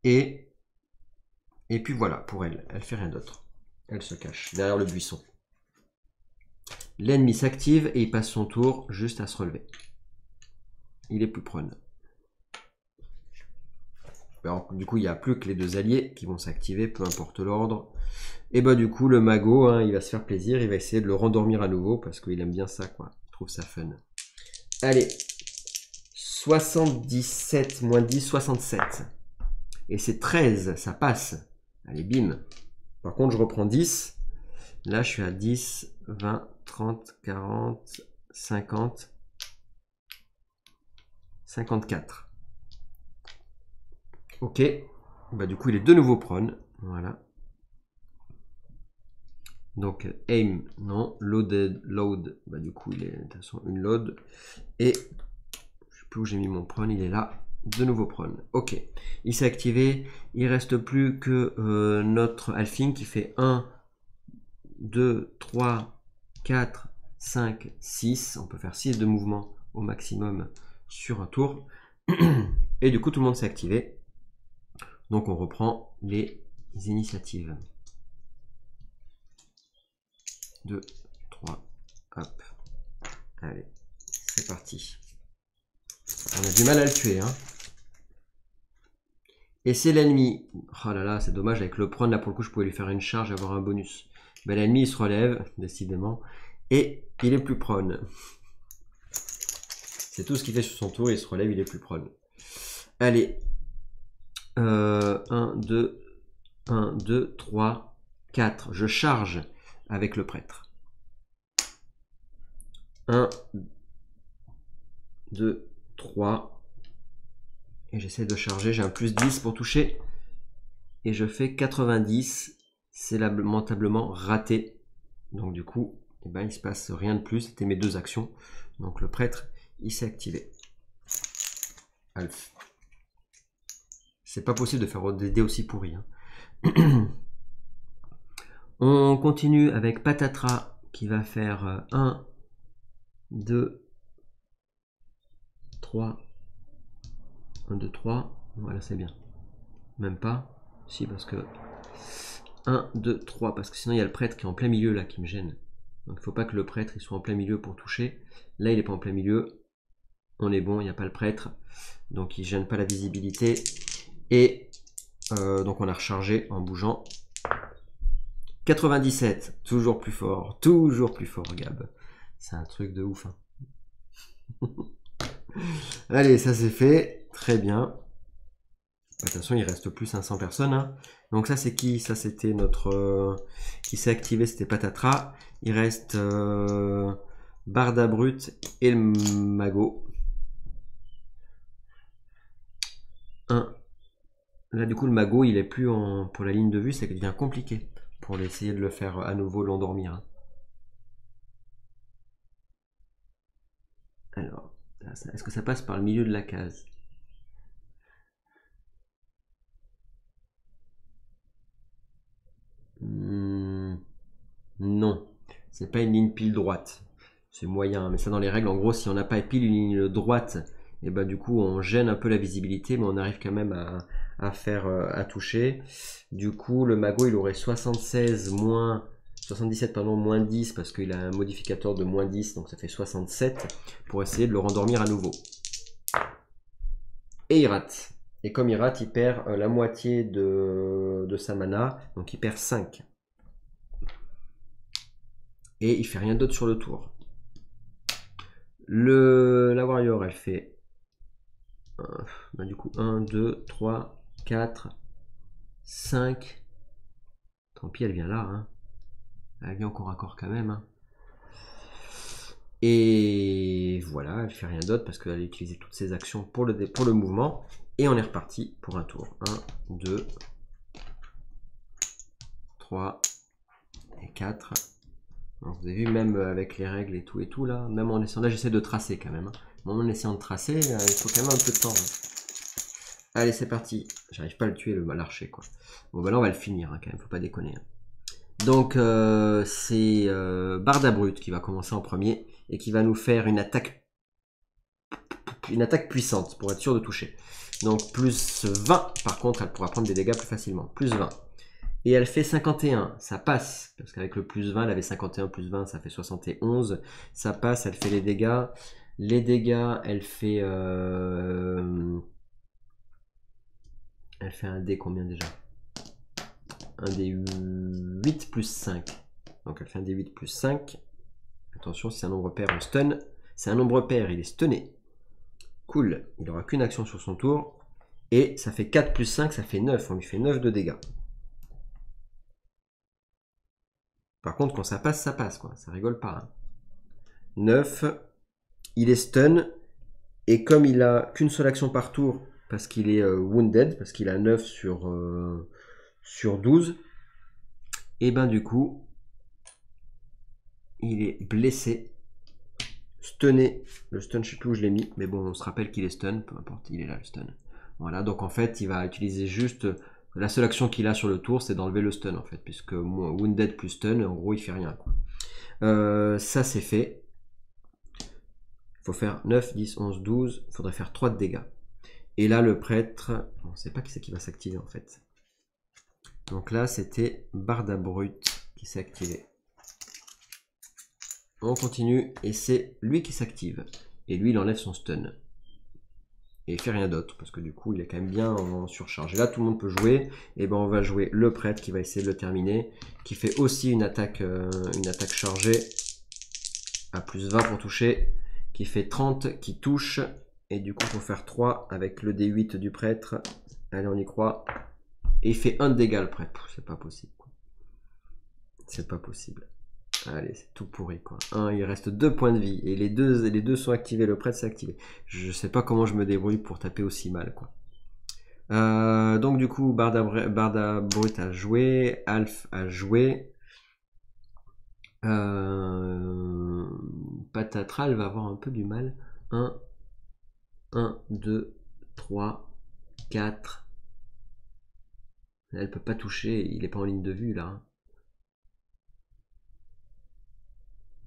Et puis voilà, pour elle. Elle fait rien d'autre. Elle se cache derrière le buisson. L'ennemi s'active et il passe son tour juste à se relever. Il est plus prone. Alors, du coup, il n'y a plus que les deux alliés qui vont s'activer, peu importe l'ordre. Et bah du coup, le magot, hein, il va se faire plaisir, il va essayer de le rendormir à nouveau parce qu'il aime bien ça, quoi. Il trouve ça fun. Allez, 77 moins 10, 67. Et c'est 13, ça passe. Allez, bim. Par contre, je reprends 10. Là, je suis à 10, 20, 30, 40, 50, 54. Ok. Bah, du coup, il est de nouveau prone. Voilà. Donc, aim, non. Loaded, load. Bah, du coup, il est de toute façon une load. Et, je sais plus où j'ai mis mon prone, il est là. De nouveau prone. Ok. Il s'est activé. Il reste plus que notre Alfing qui fait 1, 2, 3, 4, 5, 6. On peut faire 6 de mouvement au maximum sur un tour. Et du coup, tout le monde s'est activé. Donc, on reprend les initiatives. 2, 3, hop. Allez, c'est parti. On a du mal à le tuer, hein. Et c'est l'ennemi. Oh là là, c'est dommage, avec le prone, là pour le coup, je pouvais lui faire une charge et avoir un bonus. Ben, l'ennemi, il se relève, décidément. Et il est plus prone. C'est tout ce qu'il fait sur son tour, il se relève, il est plus prone. Allez. 1, 2, 1, 2, 3, 4. Je charge avec le prêtre. 1, 2, 3. Et j'essaie de charger, j'ai un plus 10 pour toucher. Et je fais 90. C'est lamentablement raté. Donc du coup, eh ben, il se passe rien de plus. C'était mes deux actions. Donc le prêtre, il s'est activé. Alf. C'est pas possible de faire des dés aussi pourris. Hein. On continue avec Patatra qui va faire 1, 2, 3. 1, 2, 3. Voilà, c'est bien. Même pas. Si, parce que 1, 2, 3. Parce que sinon, il y a le prêtre qui est en plein milieu là qui me gêne. Donc il ne faut pas que le prêtre il soit en plein milieu pour toucher. Là, il n'est pas en plein milieu. On est bon, il n'y a pas le prêtre. Donc il ne gêne pas la visibilité. Et donc on a rechargé en bougeant. 97, toujours plus fort, Gab. C'est un truc de ouf. Hein. Allez, ça c'est fait, très bien. De toute façon, il reste plus 500 personnes. Hein. Donc ça c'est qui? Ça c'était notre... qui s'est activé, c'était Patatra. Il reste Barda Brut et le Mago. 1. Là du coup le Mago il est plus en... pour la ligne de vue, ça devient compliqué. Pour essayer de le faire à nouveau l'endormir. Hein. Alors, est-ce que ça passe par le milieu de la case? Non, c'est pas une ligne pile droite. C'est moyen, mais ça dans les règles, en gros, si on n'a pas pile une ligne droite, et bah du coup on gêne un peu la visibilité, mais on arrive quand même à faire à toucher. Du coup, le Mago il aurait 76 moins 77 pardon, moins 10 parce qu'il a un modificateur de moins 10, donc ça fait 67 pour essayer de le rendormir à nouveau. Et il rate. Et comme il rate, il perd la moitié de sa mana, donc il perd 5. Et il fait rien d'autre sur le tour. La warrior, elle fait bah, du coup 1, 2, 3, 4, 5. Tant pis, elle vient là. Hein. Elle vient encore à corps quand même. Hein. Et voilà, elle fait rien d'autre parce qu'elle a utilisé toutes ses actions pour le mouvement. Et on est reparti pour un tour. 1, 2, 3 et 4. Donc vous avez vu, même avec les règles et tout là, même en essayant, là j'essaie de tracer quand même. Hein. En essayant de tracer, il faut quand même un peu de temps. Hein. Allez, c'est parti. J'arrive pas à le tuer, l'archer quoi. Bon bah là on va le finir hein, quand même, faut pas déconner. Hein. Donc c'est Barda Brut qui va commencer en premier et qui va nous faire une attaque puissante pour être sûr de toucher. Donc plus 20, par contre elle pourra prendre des dégâts plus facilement. Plus 20. Et elle fait 51, ça passe, parce qu'avec le plus 20, elle avait 51 plus 20, ça fait 71. Ça passe, elle fait les dégâts. Les dégâts, elle fait un dé combien déjà? Un dé 8 plus 5. Donc elle fait un dé 8 plus 5. Attention, si c'est un nombre pair, on stun. C'est un nombre pair, il est stunné. Cool, il n'aura qu'une action sur son tour. Et ça fait 4 plus 5, ça fait 9. On lui fait 9 de dégâts. Par contre, quand ça passe, quoi. Ça rigole pas. Hein. 9. Il est stun. Et comme il a qu'une seule action par tour, parce qu'il est wounded, parce qu'il a 9 sur 12, et ben du coup, il est blessé, stunné. Le stun, je sais plus où je l'ai mis, mais bon, on se rappelle qu'il est stun, peu importe, il est là le stun. Voilà, donc en fait, il va utiliser juste... La seule action qu'il a sur le tour, c'est d'enlever le stun, en fait, puisque wounded plus stun, en gros, il fait rien. Quoi. Ça, c'est fait. Il faut faire 9, 10, 11, 12. Il faudrait faire 3 de dégâts. Et là, le prêtre, on ne sait pas qui c'est qui va s'activer, en fait. Donc là, c'était Barda Brut qui s'est activé. On continue, et c'est lui qui s'active. Et lui, il enlève son stun. Et il fait rien d'autre, parce que du coup, il est quand même bien en surcharge. Et là, tout le monde peut jouer. Et ben, on va jouer le prêtre qui va essayer de le terminer, qui fait aussi une attaque chargée à plus 20 pour toucher, qui fait 30, qui touche. Et du coup, il faut faire 3 avec le D8 du prêtre. Allez, on y croit. Et il fait 1 de dégâts, le prêtre. C'est pas possible. C'est pas possible. Allez, c'est tout pourri, quoi. Il reste 2 points de vie. Et les deux sont activés. Le prêtre s'est activé. Je sais pas comment je me débrouille pour taper aussi mal, quoi. Donc, du coup, Barda Brut a joué. Alf a joué. Patatral va avoir un peu du mal. 1, 2, 3, 4. Elle peut pas toucher. Il est pas en ligne de vue, là. Hein.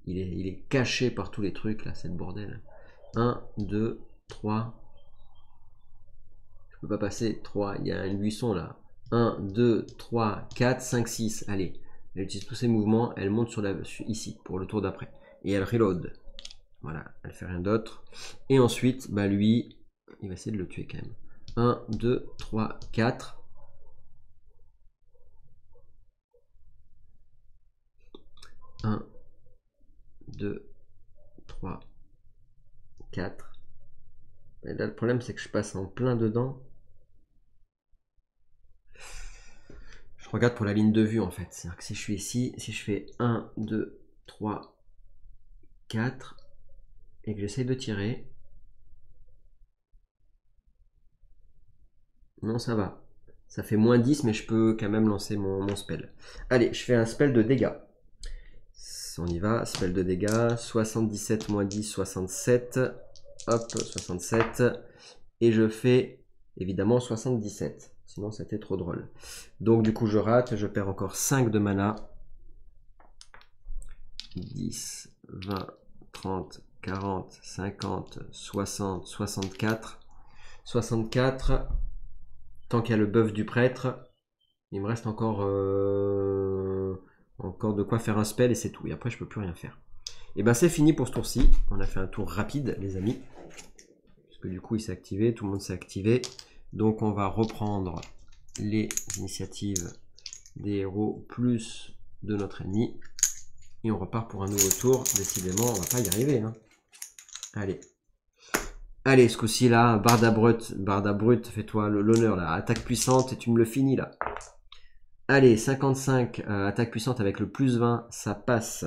Il est caché par tous les trucs, là, c'est le bordel. 1, 2, 3. Je peux pas passer. 3, il y a un buisson, là. 1, 2, 3, 4, 5, 6. Allez, elle utilise tous ses mouvements. Elle monte ici, pour le tour d'après. Et elle reload. Voilà, elle fait rien d'autre. Et ensuite, bah lui, il va essayer de le tuer quand même. 1, 2, 3, 4. 1, 2, 3, 4. Et là, le problème, c'est que je passe en plein dedans. Je regarde pour la ligne de vue, en fait. C'est-à-dire que si je suis ici, si je fais 1, 2, 3, 4, et que j'essaye de tirer... Non, ça va. Ça fait moins 10, mais je peux quand même lancer mon spell. Allez, je fais un spell de dégâts. On y va, spell de dégâts, 77 moins 10, 67, hop, 67, et je fais évidemment 77, sinon c'était trop drôle. Donc du coup je rate, je perds encore 5 de mana, 10, 20, 30, 40, 50, 60, 64, 64, tant qu'il y a le buff du prêtre, il me reste encore de quoi faire un spell et c'est tout. Et après, je peux plus rien faire. Et ben c'est fini pour ce tour-ci. On a fait un tour rapide, les amis. Parce que du coup, il s'est activé, tout le monde s'est activé. Donc, on va reprendre les initiatives des héros plus de notre ennemi. Et on repart pour un nouveau tour. Décidément, on va pas y arriver. Hein. Allez. Allez, ce coup-ci là, Barda Brut, fais-toi l'honneur là. Attaque puissante et tu me le finis là. Allez, 55, attaque puissante avec le plus 20, ça passe.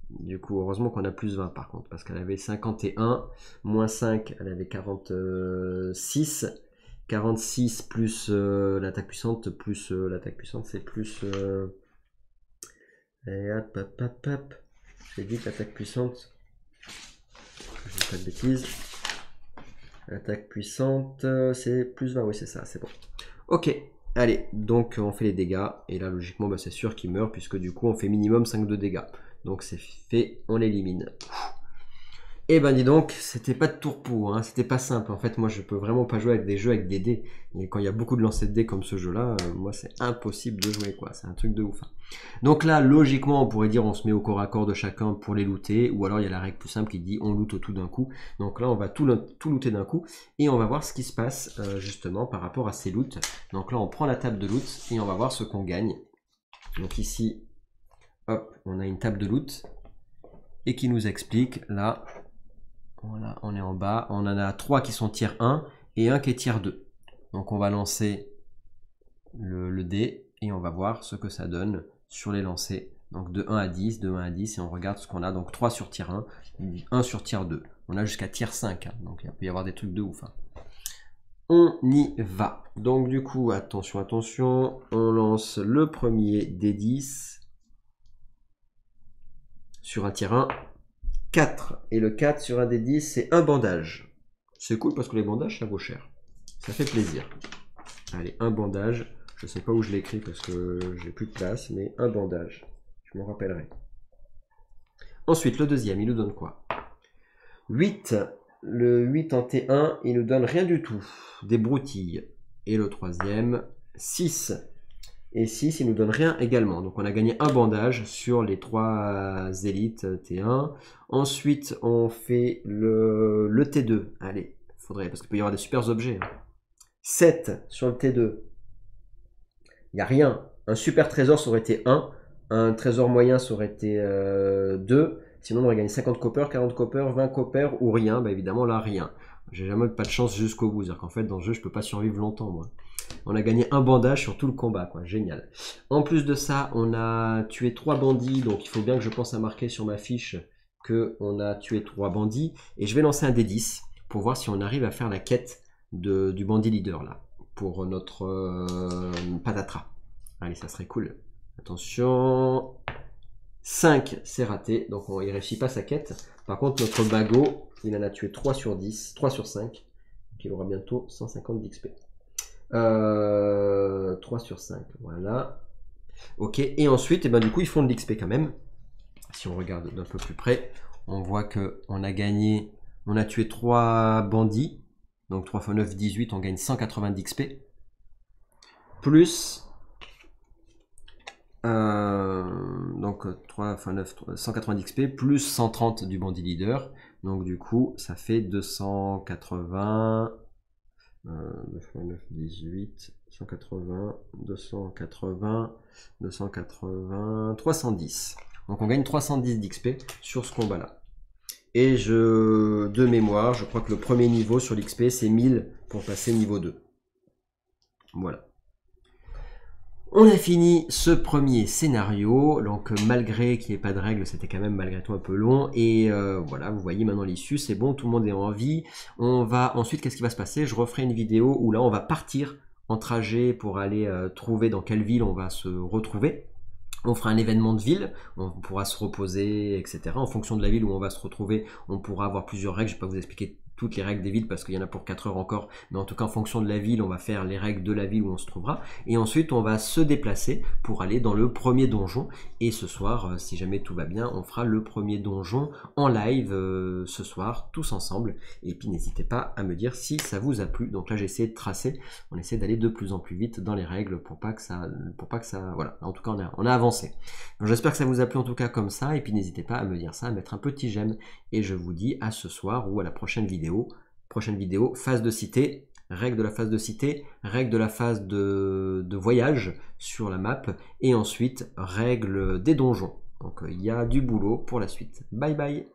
Du coup, heureusement qu'on a plus 20 par contre, parce qu'elle avait 51, moins 5, elle avait 46. 46 plus l'attaque puissante, c'est plus... Et hop, hop, hop, hop. J'ai dit que l'attaque puissante... Je dis pas de bêtises. L'attaque puissante, c'est plus 20, oui c'est ça, c'est bon. Ok. Allez, donc on fait les dégâts, et là logiquement bah, c'est sûr qu'il meurt, puisque du coup on fait minimum 5 de dégâts. Donc c'est fait, on l'élimine. Et ben dis donc, c'était pas de tourpeau, hein, c'était pas simple. En fait moi je peux vraiment pas jouer avec des jeux avec des dés. Et quand il y a beaucoup de lancers de dés comme ce jeu là, moi c'est impossible de jouer quoi, c'est un truc de ouf. Hein. Donc là logiquement on pourrait dire on se met au corps à corps de chacun pour les looter, ou alors il y a la règle plus simple qui dit on loot tout d'un coup. Donc là on va tout looter d'un coup, et on va voir ce qui se passe justement par rapport à ces loots. Donc là on prend la table de loot, et on va voir ce qu'on gagne. Donc ici, hop, on a une table de loot, et qui nous explique là... Voilà, on est en bas. On en a 3 qui sont tier 1 et 1 qui est tier 2. Donc on va lancer le dé et on va voir ce que ça donne sur les lancers Donc de 1 à 10, de 1 à 10, et on regarde ce qu'on a. Donc 3 sur tier 1, 1 sur tier 2. On a jusqu'à tier 5, hein, donc il peut y avoir des trucs de ouf. Hein. On y va. Donc du coup, attention, attention, on lance le premier D10 sur un tier 1, 4. Et le 4 sur un D10, c'est un bandage. C'est cool parce que les bandages, ça vaut cher. Ça fait plaisir. Allez, un bandage. Je sais pas où je l'ai écrit parce que j'ai plus de place, mais un bandage. Je m'en rappellerai. Ensuite, le deuxième, il nous donne quoi? 8. Le 8 en T1, il nous donne rien du tout. Des broutilles. Et le troisième, 6. Et 6, il nous donne rien également. Donc on a gagné un bandage sur les 3 élites T1. Ensuite, on fait le T2. Allez, faudrait, parce qu'il peut y avoir des super objets. 7 sur le T2. Il n'y a rien. Un super trésor, ça aurait été 1. Un trésor moyen, ça aurait été 2. Sinon, on aurait gagné 50 copper, 40 copper, 20 copper ou rien. Bah évidemment, là, rien. J'ai jamais pas de chance jusqu'au bout. C'est-à-dire qu'en fait, dans le jeu, je peux pas survivre longtemps, moi. On a gagné un bandage sur tout le combat, quoi. Génial. En plus de ça, on a tué 3 bandits. Donc, il faut bien que je pense à marquer sur ma fiche qu'on a tué 3 bandits. Et je vais lancer un D10 pour voir si on arrive à faire la quête du bandit leader, là. Pour notre patatras. Allez, ça serait cool. Attention. 5, c'est raté. Donc, il ne réussit pas sa quête. Par contre, notre bagot, il en a tué 3 sur 10. 3 sur 5. Donc, il aura bientôt 150 d'XP. 3 sur 5. Voilà. Ok. Et ensuite, ben, du coup, ils font de l'XP quand même. Si on regarde d'un peu plus près, on voit qu'on a gagné... On a tué 3 bandits. Donc 3 x 9, 18. On gagne 180 d'XP. Plus... donc 3 x 9, 190 XP plus 130 du bandit leader. Donc du coup, ça fait 280. 9 x 9, 18. 180, 280, 280, 310. Donc on gagne 310 d'XP sur ce combat-là. Et de mémoire, je crois que le premier niveau sur l'XP, c'est 1000 pour passer niveau 2. Voilà. On a fini ce premier scénario, donc malgré qu'il n'y ait pas de règles, c'était quand même malgré tout un peu long, et voilà, vous voyez maintenant l'issue, c'est bon, tout le monde est en vie. On va ensuite, qu'est-ce qui va se passer? Je referai une vidéo où là on va partir en trajet pour aller trouver dans quelle ville on va se retrouver. On fera un événement de ville, on pourra se reposer, etc. En fonction de la ville où on va se retrouver, on pourra avoir plusieurs règles, je ne vais pas vous expliquer toutes les règles des villes parce qu'il y en a pour 4 heures encore, mais en tout cas en fonction de la ville, on va faire les règles de la ville où on se trouvera, et ensuite on va se déplacer pour aller dans le premier donjon, et ce soir, si jamais tout va bien, on fera le premier donjon en live ce soir, tous ensemble, et puis n'hésitez pas à me dire si ça vous a plu. Donc là j'ai essayé de tracer, on essaie d'aller de plus en plus vite dans les règles pour pas que ça voilà, en tout cas on a avancé. J'espère que ça vous a plu en tout cas comme ça, et puis n'hésitez pas à me dire ça, à mettre un petit j'aime, et je vous dis à ce soir ou à la prochaine vidéo. Prochaine vidéo, phase de cité, règles de la phase de cité, règles de la phase de voyage sur la map, et ensuite règles des donjons. Donc il y a du boulot pour la suite. Bye bye.